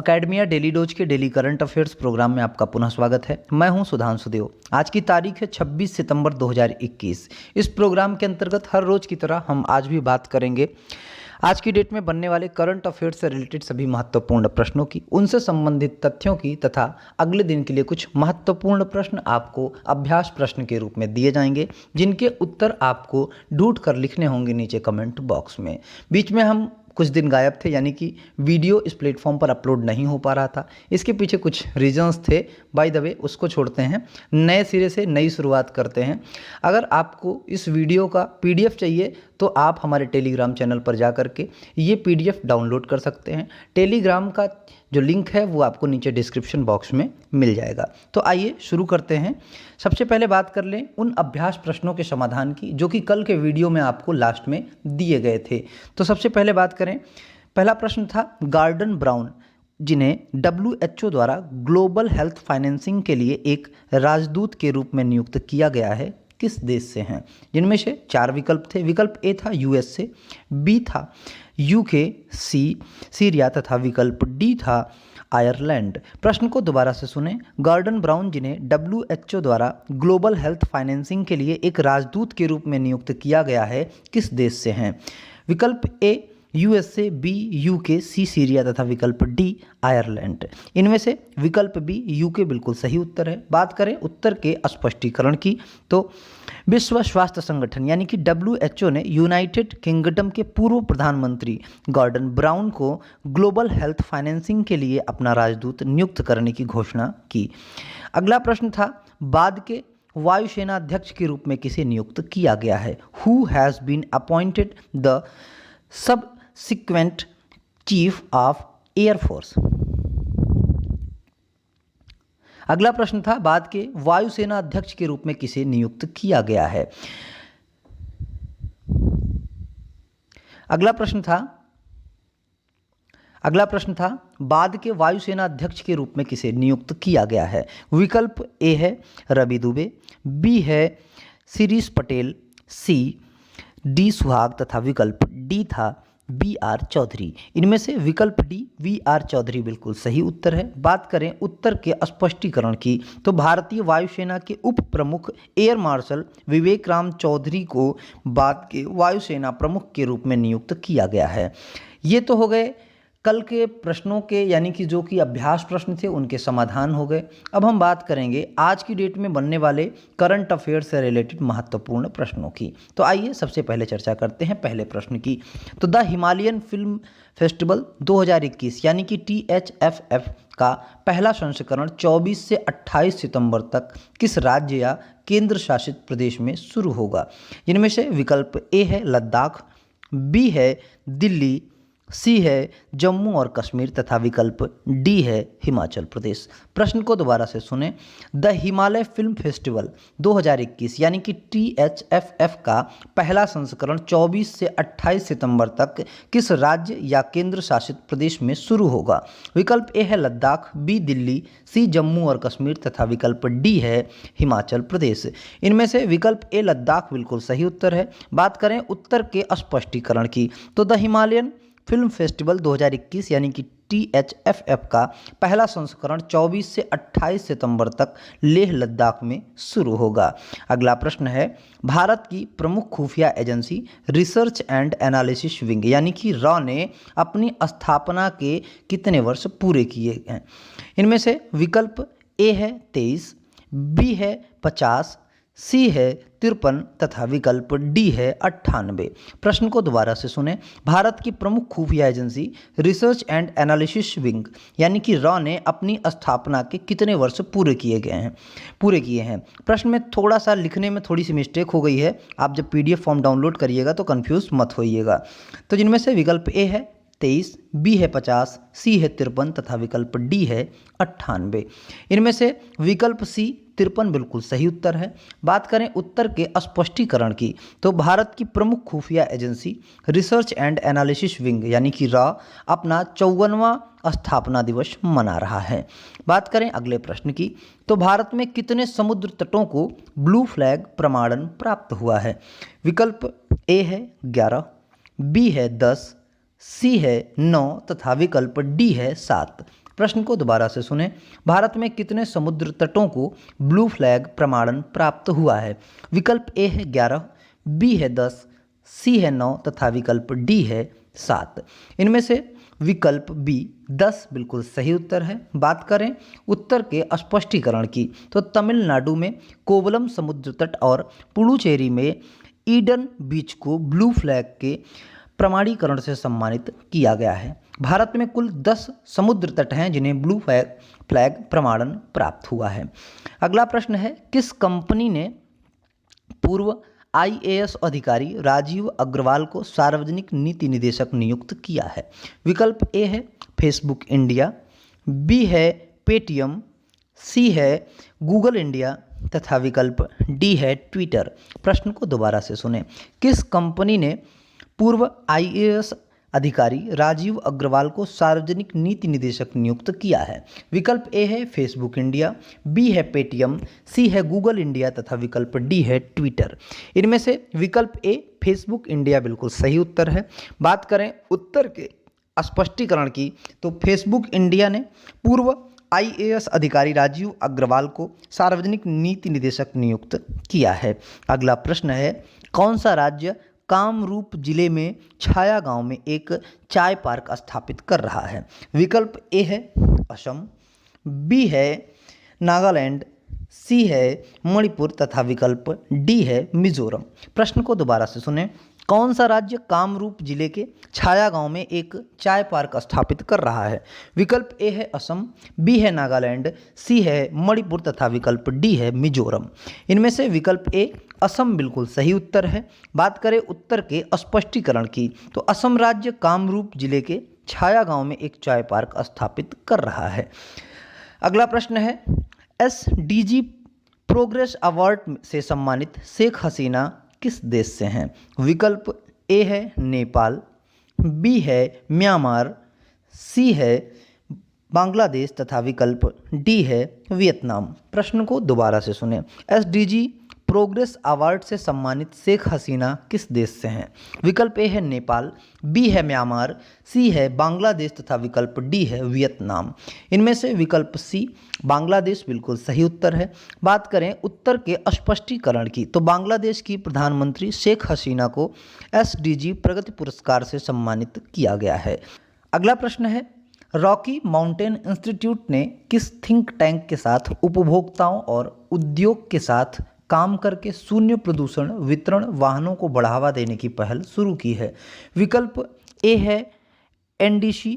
Academia daily dose के daily current affairs programme में आपका पुनः स्वागत है। मैं हूं सुधांशु देव। आज की तारीख है 26 सितंबर 2021। इस प्रोग्राम के अंतर्गत हर रोज की तरह हम आज भी बात करेंगे आज की डेट में बनने वाले करंट अफेयर्स से रिलेटेड सभी महत्वपूर्ण प्रश्नों की, उनसे संबंधित तथ्यों की तथा अगले दिन के लिए कुछ महत्वपूर्ण प्रश्न आपको अभ्यास प्रश्न के रूप में दिए जाएंगे, जिनके उत्तर आपको ढूंढ कर लिखने होंगे नीचे कमेंट बॉक्स में। बीच में हम कुछ दिन गायब थे, यानी कि वीडियो इस प्लेटफॉर्म पर अपलोड नहीं हो पा रहा था। इसके पीछे कुछ रीजंस थे। बाय द वे उसको छोड़ते हैं, नए सिरे से नई शुरुआत करते हैं। अगर आपको इस वीडियो का पीडीएफ चाहिए तो आप हमारे टेलीग्राम चैनल पर जा कर के ये पीडीएफ डाउनलोड कर सकते हैं। टेलीग्राम का जो लिंक है वो आपको नीचे डिस्क्रिप्शन बॉक्स में मिल जाएगा। तो आइए शुरू करते हैं। सबसे पहले बात कर लें उन अभ्यास प्रश्नों के समाधान की जो कि कल के वीडियो में आपको लास्ट में दिए गए थे। तो सबसे पहले बात करें, पहला प्रश्न था गॉर्डन ब्राउन, जिन्हें WHO द्वारा ग्लोबल हेल्थ फाइनेंसिंग के लिए एक राजदूत के रूप में नियुक्त किया गया है, किस देश से हैं? जिनमें से 4 विकल्प थे। विकल्प ए था USA, बी था UK, सी सीरिया तथा विकल्प डी था आयरलैंड। प्रश्न को दोबारा से सुने। गॉर्डन ब्राउन, जिन्हें WHO द्वारा ग्लोबल हेल्थ फाइनेंसिंग के लिए एक राजदूत के रूप में नियुक्त किया गया है, किस देश से हैं? विकल्प ए USA, बी UK, सी सीरिया तथा विकल्प डी आयरलैंड। इनमें से विकल्प बी UK बिल्कुल सही उत्तर है। बात करें उत्तर के स्पष्टीकरण की, तो विश्व स्वास्थ्य संगठन यानी कि WHO ने यूनाइटेड किंगडम के पूर्व प्रधानमंत्री गॉर्डन ब्राउन को ग्लोबल हेल्थ फाइनेंसिंग के लिए अपना राजदूत नियुक्त करने की घोषणा की। अगला प्रश्न था, बाद के वायुसेना अध्यक्ष के रूप में किसे नियुक्त किया गया है? Who has been appointed the subsequent chief of air force? अगला प्रश्न था, बाद के वायुसेना अध्यक्ष के रूप में किसे नियुक्त किया गया है? अगला प्रश्न था, बाद के वायुसेना अध्यक्ष के रूप में किसे नियुक्त किया गया है? विकल्प ए है रवि दुबे, बी है शिरीष पटेल, सी डी सुहाग तथा विकल्प डी था BR चौधरी। इनमें से विकल्प डी VR चौधरी बिल्कुल सही उत्तर है। बात करें उत्तर के स्पष्टीकरण की, तो भारतीय वायुसेना के उप प्रमुख एयर मार्शल विवेक राम चौधरी को बाद के वायुसेना प्रमुख के रूप में नियुक्त किया गया है। ये तो हो गए कल के प्रश्नों के, यानी कि जो कि अभ्यास प्रश्न थे उनके समाधान हो गए। अब हम बात करेंगे आज की डेट में बनने वाले करंट अफेयर से रिलेटेड महत्वपूर्ण प्रश्नों की। तो आइए सबसे पहले चर्चा करते हैं पहले प्रश्न की। तो द हिमालयन फिल्म फेस्टिवल 2021 यानी कि THFF का पहला संस्करण 24 से 28 सितंबर तक किस राज्य या केंद्र शासित प्रदेश में शुरू होगा? जिनमें से विकल्प ए है लद्दाख, बी है दिल्ली, सी है जम्मू और कश्मीर तथा विकल्प डी है हिमाचल प्रदेश। प्रश्न को दोबारा से सुने। द हिमालय फिल्म फेस्टिवल 2021 यानी कि THFF का पहला संस्करण 24 से 28 सितंबर तक किस राज्य या केंद्र शासित प्रदेश में शुरू होगा? विकल्प ए है लद्दाख, बी दिल्ली, सी जम्मू और कश्मीर तथा विकल्प डी है हिमाचल प्रदेश। इनमें से विकल्प ए लद्दाख बिल्कुल सही उत्तर है। बात करें उत्तर के स्पष्टीकरण की, तो द हिमालयन फिल्म फेस्टिवल 2021 यानी कि THFF का पहला संस्करण 24 से 28 सितंबर तक लेह लद्दाख में शुरू होगा। अगला प्रश्न है, भारत की प्रमुख खुफिया agency research and analysis wing यानी कि रॉ ने अपनी स्थापना के कितने वर्ष पूरे किए हैं? इनमें से विकल्प ए है 23, बी है 50, सी है 53 तथा विकल्प डी है 98। प्रश्न को दोबारा से सुने। भारत की प्रमुख खुफिया agency research and analysis wing यानी कि रॉ ने अपनी स्थापना के कितने वर्ष पूरे किए हैं? प्रश्न में थोड़ा सा लिखने में थोड़ी सी मिस्टेक हो गई है। आप जब PDF फॉर्म डाउनलोड करिएगा तो कंफ्यूज मत होइएगा। तो जिनमें से विकल्प ए है 23, बी है 50, सी है 53 तथा विकल्प डी है 98। इनमें से विकल्प सी 53 बिल्कुल सही उत्तर है। बात करें उत्तर के स्पष्टीकरण की, तो भारत की प्रमुख खुफिया agency research and analysis wing यानी कि रॉ अपना 54वां स्थापना दिवस मना रहा है। बात करें अगले प्रश्न की, तो भारत में कितने समुद्र तटों को ब्लू फ्लैग प्रमाणन प्राप्त हुआ है? विकल्प ए है 11, बी है 10, सी है 9 तथा विकल्प डी है 7। प्रश्न को दोबारा से सुने। भारत में कितने समुद्र तटों को ब्लू फ्लैग प्रमाणन प्राप्त हुआ है? विकल्प ए है 11, बी है 10, सी है 9 तथा विकल्प डी है 7। इनमें से विकल्प बी 10 बिल्कुल सही उत्तर है। बात करें उत्तर के स्पष्टीकरण की तो तमिलनाडु में कोवलम समुद्र तट और पुडुचेरी में ईडन बीच को ब्लू फ्लैग के प्रमाणीकरण से सम्मानित किया गया है। भारत में कुल 10 समुद्र तट हैं जिन्हें ब्लू फ्लैग प्रमाणन प्राप्त हुआ है। अगला प्रश्न है, किस कंपनी ने पूर्व आईएएस अधिकारी राजीव अग्रवाल को सार्वजनिक नीति निदेशक नियुक्त किया है? विकल्प ए है फेसबुक इंडिया, बी है पेटीएम, सी है गूगल इंडिया तथा विकल्प डी है ट्विटर। प्रश्न को दोबारा से सुने। किस कंपनी ने पूर्व आईएएस अधिकारी राजीव अग्रवाल को सार्वजनिक नीति निदेशक नियुक्त किया है? विकल्प ए है फेसबुक इंडिया, बी है पेटीएम, सी है गूगल इंडिया तथा विकल्प डी है ट्विटर। इनमें से विकल्प ए फेसबुक इंडिया बिल्कुल सही उत्तर है। बात करें उत्तर के स्पष्टीकरण की तो फेसबुक इंडिया ने पूर्व आईएएस अधिकारी राजीव अग्रवाल को सार्वजनिक नीति निदेशक नियुक्त किया है। अगला प्रश्न है, कौन सा राज्य कामरूप जिले में छाया गांव में एक चाय पार्क स्थापित कर रहा है? विकल्प ए है असम, बी है नागालैंड, सी है मणिपुर तथा विकल्प डी है मिजोरम। प्रश्न को दोबारा से सुने। कौन सा राज्य कामरूप जिले के छाया गांव में एक चाय पार्क स्थापित कर रहा है? विकल्प ए है असम, बी है नागालैंड, सी है मणिपुर तथा विकल्प डी है मिजोरम। इनमें से विकल्प ए असम बिल्कुल सही उत्तर है। बात करें उत्तर के स्पष्टीकरण की तो असम राज्य कामरूप जिले के छाया गांव में एक चाय पार्क स्थापित कर रहा है। अगला प्रश्न है, एसडीजी प्रोग्रेस अवार्ड से सम्मानित शेख हसीना किस देश से हैं? विकल्प ए है नेपाल, बी है म्यांमार, सी है बांग्लादेश तथा विकल्प डी है वियतनाम। प्रश्न को दोबारा से सुने। एसडीजी प्रोग्रेस अवार्ड से सम्मानित शेख हसीना किस देश से हैं? विकल्प ए है नेपाल, बी है म्यांमार, सी है बांग्लादेश तथा विकल्प डी है वियतनाम। इनमें से विकल्प सी बांग्लादेश बिल्कुल सही उत्तर है। बात करें उत्तर के स्पष्टीकरण की तो बांग्लादेश की प्रधानमंत्री शेख हसीना को एसडीजी प्रगति पुरस्कार से सम्मानित किया गया है। अगला प्रश्न है, रॉकी माउंटेन इंस्टीट्यूट ने किस थिंक टैंक के साथ उपभोक्ताओं और उद्योग के साथ काम करके शून्य प्रदूषण वितरण वाहनों को बढ़ावा देने की पहल शुरू की है? विकल्प ए है एनडीसी,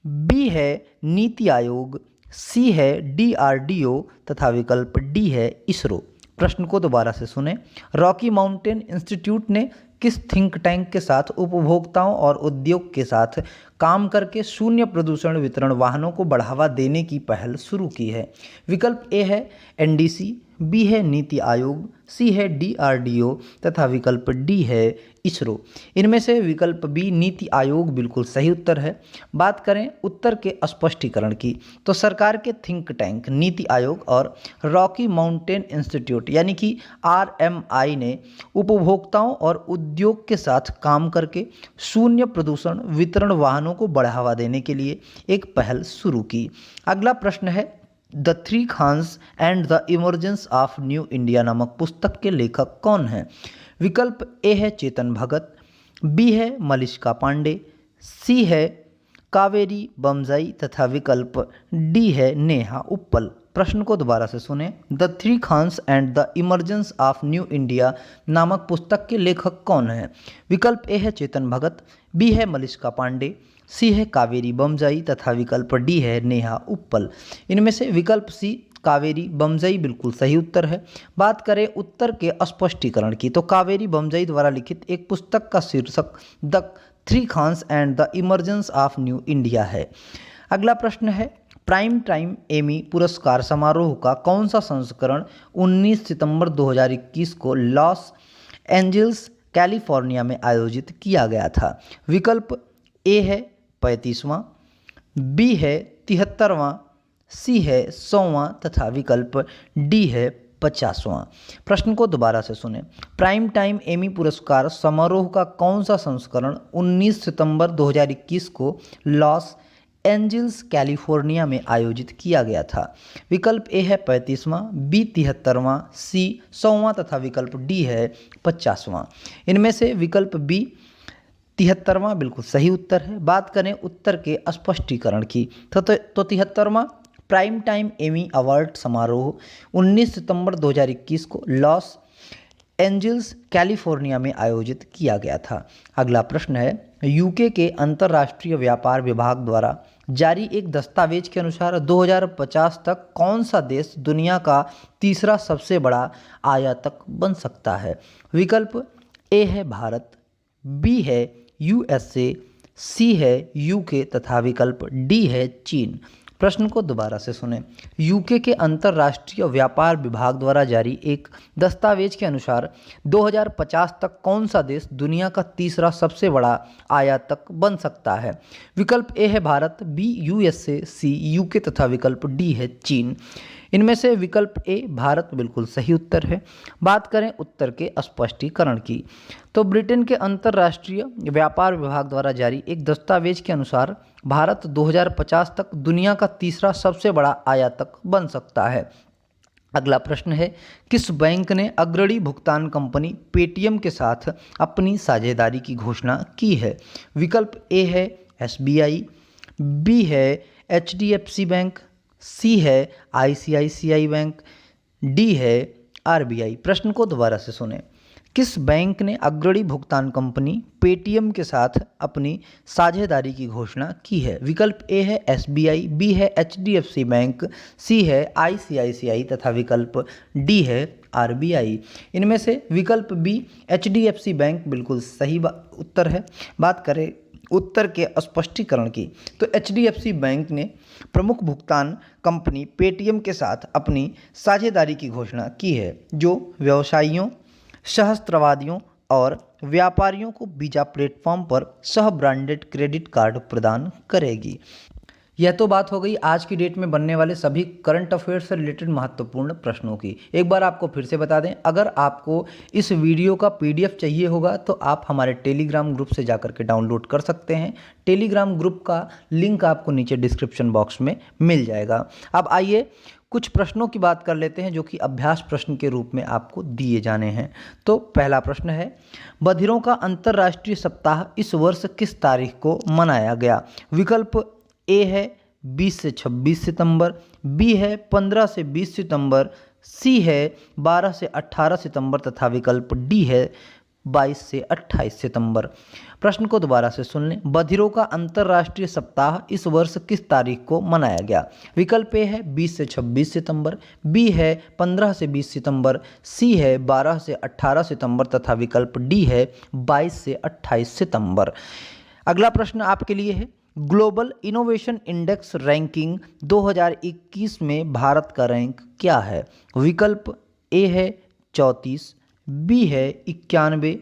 बी है नीति आयोग, सी है डीआरडीओ तथा विकल्प डी है इसरो। प्रश्न को दोबारा से सुने। रॉकी माउंटेन इंस्टीट्यूट ने किस थिंक टैंक के साथ उपभोक्ताओं और उद्योग के साथ काम करके शून्य प्रदूषण वितरण वाहनों को बढ़ावा देने की पहल शुरू की है? विकल्प ए है एनडीसी, बी है नीति आयोग, सी है डीआरडीओ तथा विकल्प डी है इसरो। इनमें से विकल्प बी नीति आयोग बिल्कुल सही उत्तर है। बात करें उत्तर के स्पष्टीकरण की तो सरकार के थिंक टैंक नीति आयोग और रॉकी माउंटेन इंस्टीट्यूट यानी कि आरएमआई ने उपभोक्ताओं और उद्योग के साथ काम करके शून्य प्रदूषण वितरण वाहनों को बढ़ावा देने के लिए एक पहल शुरू की। अगला प्रश्न है, the three Khans and the emergence of new India नामक पुस्तक के लेखक कौन हैं? विकल्प ए है चेतन भगत, बी है मलिष्का पांडे, सी है कावेरी बमजाई तथा विकल्प डी है नेहा उप्पल। प्रश्न को दोबारा से सुने। The three Khans and the emergence of new India नामक पुस्तक के लेखक कौन हैं? विकल्प ए है चेतन भगत, बी है मलिष्का पांडे, सी है कावेरी बमजाई तथा विकल्प डी है नेहा उप्पल। इनमें से विकल्प सी कावेरी बमजाई बिल्कुल सही उत्तर है। बात करें उत्तर के स्पष्टीकरण की तो कावेरी बमजाई द्वारा लिखित एक पुस्तक का शीर्षक the three Khans and the emergence of new India है। अगला प्रश्न है, प्राइम टाइम एमी पुरस्कार समारोह का कौन सा संस्करण 19 सितंबर 2021 को लॉस एंजल्स कैलिफोर्निया में आयोजित किया गया था? विकल्प ए है 35वां, बी है 73वां, सी है 100वां तथा विकल्प डी है 50वां। प्रश्न को दोबारा से सुने। प्राइम टाइम एमी पुरस्कार समारोह का कौन सा संस्करण 19 सितंबर 2021 को लॉस एंजल्स कैलिफोर्निया में आयोजित किया गया था? विकल्प ए है 35वां, बी 73वां, सी 100वां तथा विकल्प डी है 50वां। इनमें से विकल्प बी 73वां बिल्कुल सही उत्तर है। बात करें उत्तर के स्पष्टीकरण की तो 73वां प्राइम टाइम एमी अवार्ड समारोह 19 सितंबर 2021 को लॉस एंजल्स कैलिफोर्निया में आयोजित किया गया था। अगला प्रश्न है, यूके के अंतर्राष्ट्रीय व्यापार विभाग द्वारा जारी एक दस्तावेज के अनुसार 2050 तक कौन सा देश दुनिया का तीसरा सबसे बड़ा आयातक बन सकता है? विकल्प ए है भारत, बी है यूएसए, सी है यूके तथा विकल्प डी है चीन। प्रश्न को दोबारा से सुनें। यूके के अंतर्राष्ट्रीय व्यापार विभाग द्वारा जारी एक दस्तावेज के अनुसार 2050 तक कौन सा देश दुनिया का तीसरा सबसे बड़ा आयातक बन सकता है? विकल्प ए है भारत, बी यूएसए, सी यूके तथा विकल्प डी है चीन। इनमें से विकल्प ए भारत बिल्कुल सही उत्तर है। बात करें उत्तर के स्पष्टीकरण की तो ब्रिटेन के अंतर्राष्ट्रीय व्यापार विभाग द्वारा जारी एक दस्तावेज के अनुसार भारत 2050 तक दुनिया का तीसरा सबसे बड़ा आयातक बन सकता है। अगला प्रश्न है, किस बैंक ने अग्रणी भुगतान कंपनी पेटीएम के साथ अपनी साझेदारी की घोषणा की है? विकल्प ए है एसबीआई, बी है एचडीएफसी बैंक, सी है आईसीआईसीआई बैंक, डी है आरबीआई। प्रश्न को दोबारा से सुनें। किस बैंक ने अग्रणी भुगतान कंपनी पेटीएम के साथ अपनी साझेदारी की घोषणा की है? विकल्प ए है एसबीआई, बी है एचडीएफसी बैंक, सी है आईसीआईसीआई तथा विकल्प डी है आरबीआई। इनमें से विकल्प बी एचडीएफसी बैंक बिल्कुल सही उत्तर है। बात करें उत्तर के स्पष्टीकरण की तो एचडीएफसी बैंक ने प्रमुख भुगतान कंपनी पेटीएम के साथ अपनी साझेदारी की घोषणा की है, जो व्यवसायियों, सहस्त्रवादियों और व्यापारियों को वीजा प्लेटफॉर्म पर सह ब्रांडेड क्रेडिट कार्ड प्रदान करेगी। यह तो बात हो गई आज की डेट में बनने वाले सभी करंट अफेयर्स से रिलेटेड महत्वपूर्ण प्रश्नों की। एक बार आपको फिर से बता दें, अगर आपको इस वीडियो का पीडीएफ चाहिए होगा तो आप हमारे टेलीग्राम ग्रुप से जाकर के डाउनलोड कर सकते हैं। टेलीग्राम ग्रुप का लिंक आपको नीचे डिस्क्रिप्शन बॉक्स में मिल जाएगा। अब आइए कुछ प्रश्नों की बात कर लेते हैं जो कि अभ्यास प्रश्न के रूप में आपको दिए जाने हैं। तो पहला प्रश्न है, बधिरों का अंतर्राष्ट्रीय सप्ताह इस वर्ष किस तारीख को मनाया गया? विकल्प ए है 20 से 26 सितंबर, बी है 15 से 20 सितंबर, सी है 12 से 18 सितंबर तथा विकल्प डी है 22 से 28 सितंबर। प्रश्न को दोबारा से सुन लें। बधिरों का अंतर्राष्ट्रीय सप्ताह इस वर्ष किस तारीख को मनाया गया? विकल्प ए है 20 से 26 सितंबर, बी है 15 से 20 सितंबर, सी है 12 से 18 सितंबर तथा विकल्प डी है 22 से 28 सितंबर। अगला प्रश्न आपके लिए है, ग्लोबल इनोवेशन इंडेक्स रैंकिंग 2021 में भारत का रैंक क्या है? विकल्प ए है 34, बी है 91,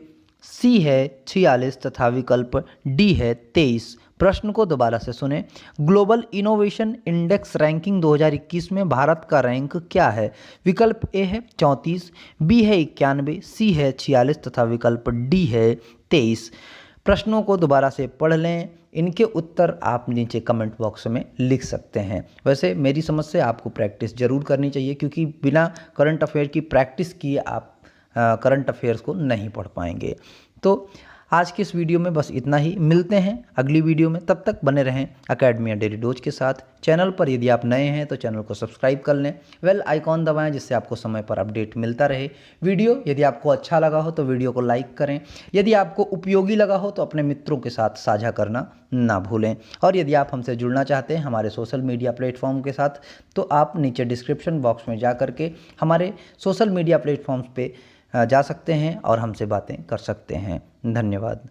सी है 46 तथा विकल्प डी है 23। प्रश्न को दोबारा से सुने। ग्लोबल इनोवेशन इंडेक्स रैंकिंग 2021 में भारत का रैंक क्या है? विकल्प ए है 34, बी है 91, सी है 46 तथा विकल्प डी है 23। प्रश्नों को दोबारा से पढ़ लें, इनके उत्तर आप नीचे कमेंट बॉक्स में लिख सकते हैं। वैसे मेरी समझ से आपको प्रैक्टिस ज़रूर करनी चाहिए, क्योंकि बिना करंट अफेयर की प्रैक्टिस किए आप करंट अफेयर्स को नहीं पढ़ पाएंगे। तो आज की इस वीडियो में बस इतना ही। मिलते हैं अगली वीडियो में, तब तक बने रहें अकेडमी डेली डोज के साथ। चैनल पर यदि आप नए हैं तो चैनल को सब्सक्राइब कर लें, बेल आइकॉन दबाएं जिससे आपको समय पर अपडेट मिलता रहे। वीडियो यदि आपको अच्छा लगा हो तो वीडियो को लाइक करें, यदि आपको उपयोगी लगा हो तो अपने मित्रों के साथ साझा करना ना भूलें। और यदि आप हमसे जुड़ना चाहते हैं हमारे सोशल मीडिया प्लेटफॉर्म के साथ, तो आप नीचे डिस्क्रिप्शन बॉक्स में जा करके हमारे सोशल मीडिया प्लेटफॉर्म्स पे जा सकते हैं और हमसे बातें कर सकते हैं। धन्यवाद।